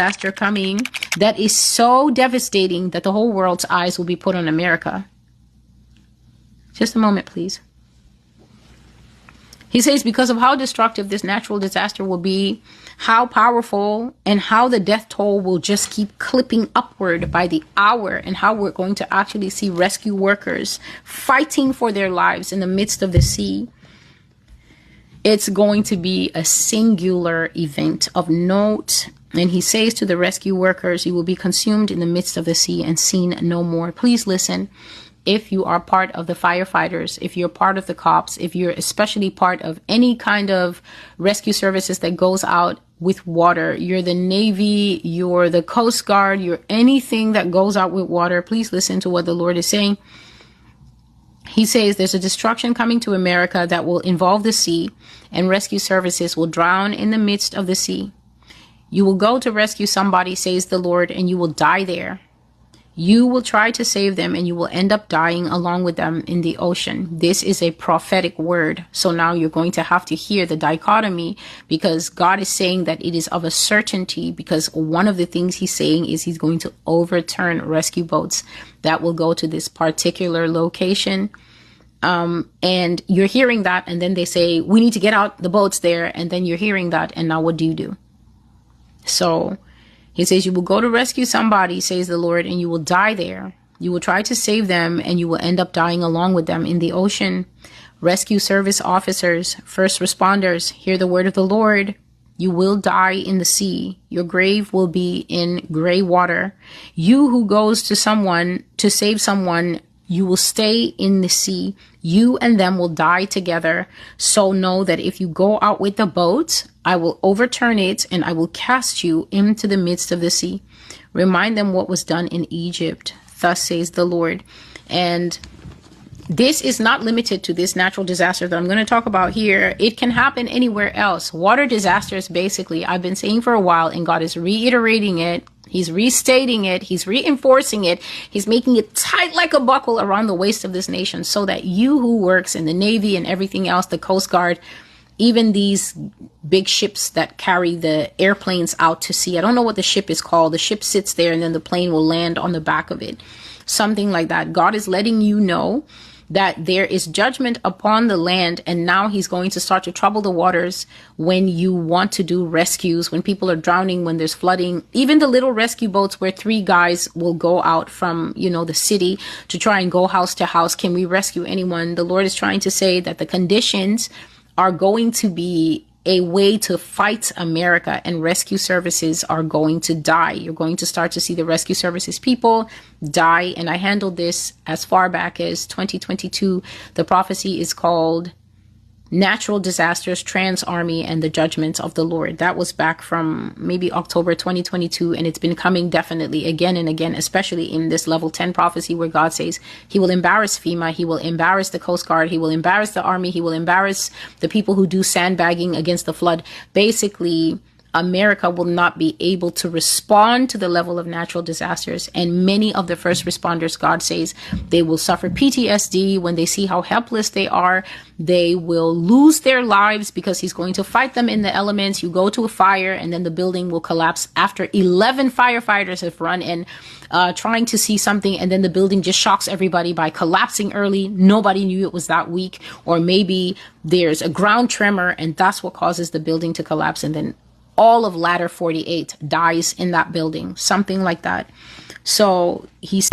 disaster coming that is so devastating that the whole world's eyes will be put on America. Just a moment, please. He says, because of how destructive this natural disaster will be, how powerful, and how the death toll will just keep clipping upward by the hour, and how we're going to actually see rescue workers fighting for their lives in the midst of the sea. It's going to be a singular event of note. And he says to the rescue workers, you will be consumed in the midst of the sea and seen no more. Please listen. If you are part of the firefighters, if you're part of the cops, if you're especially part of any kind of rescue services that goes out with water, you're the Navy, you're the Coast Guard, you're anything that goes out with water, please listen to what the Lord is saying. He says there's a destruction coming to America that will involve the sea, and rescue services will drown in the midst of the sea. You will go to rescue somebody, says the Lord, and you will die there. You will try to save them and you will end up dying along with them in the ocean. This is a prophetic word. So now you're going to have to hear the dichotomy, because God is saying that it is of a certainty, because one of the things he's saying is he's going to overturn rescue boats that will go to this particular location. And you're hearing that, and then they say, we need to get out the boats there. And then you're hearing that. And now what do you do? So he says, you will go to rescue somebody, says the Lord, and you will die there. You will try to save them, and you will end up dying along with them in the ocean. Rescue service officers, first responders, hear the word of the Lord. You will die in the sea. Your grave will be in gray water. You who goes to someone to save someone, you will stay in the sea. You and them will die together. So know that if you go out with the boat, I will overturn it and I will cast you into the midst of the sea. Remind them what was done in Egypt. Thus says the Lord. And this is not limited to this natural disaster that I'm going to talk about here. It can happen anywhere else. Water disasters, basically, I've been saying for a while, and God is reiterating it. He's restating it. He's reinforcing it. He's making it tight like a buckle around the waist of this nation, so that you who works in the Navy and everything else, the Coast Guard, even these big ships that carry the airplanes out to sea. I don't know what the ship is called. The ship sits there and then the plane will land on the back of it. Something like that. God is letting you know that there is judgment upon the land, and now he's going to start to trouble the waters when you want to do rescues, when people are drowning, when there's flooding. Even the little rescue boats where 3 guys will go out from, the city to try and go house to house. Can we rescue anyone? The Lord is trying to say that the conditions are going to be a way to fight America, and rescue services are going to die. You're going to start to see the rescue services people die. And I handled this as far back as 2022. The prophecy is called Natural Disasters, Trans Army, and the Judgments of the Lord. That was back from maybe October 2022. And it's been coming definitely again and again, especially in this level 10 prophecy where God says he will embarrass FEMA. He will embarrass the Coast Guard. He will embarrass the Army. He will embarrass the people who do sandbagging against the flood. Basically, America will not be able to respond to the level of natural disasters. And many of the first responders, God says, they will suffer PTSD when they see how helpless they are. They will lose their lives because he's going to fight them in the elements. You go to a fire and then the building will collapse after 11 firefighters have run in trying to see something, and then the building just shocks everybody by collapsing early. Nobody knew it was that weak. Or maybe there's a ground tremor and that's what causes the building to collapse, and then all of ladder 48 dies in that building, something like that. So he's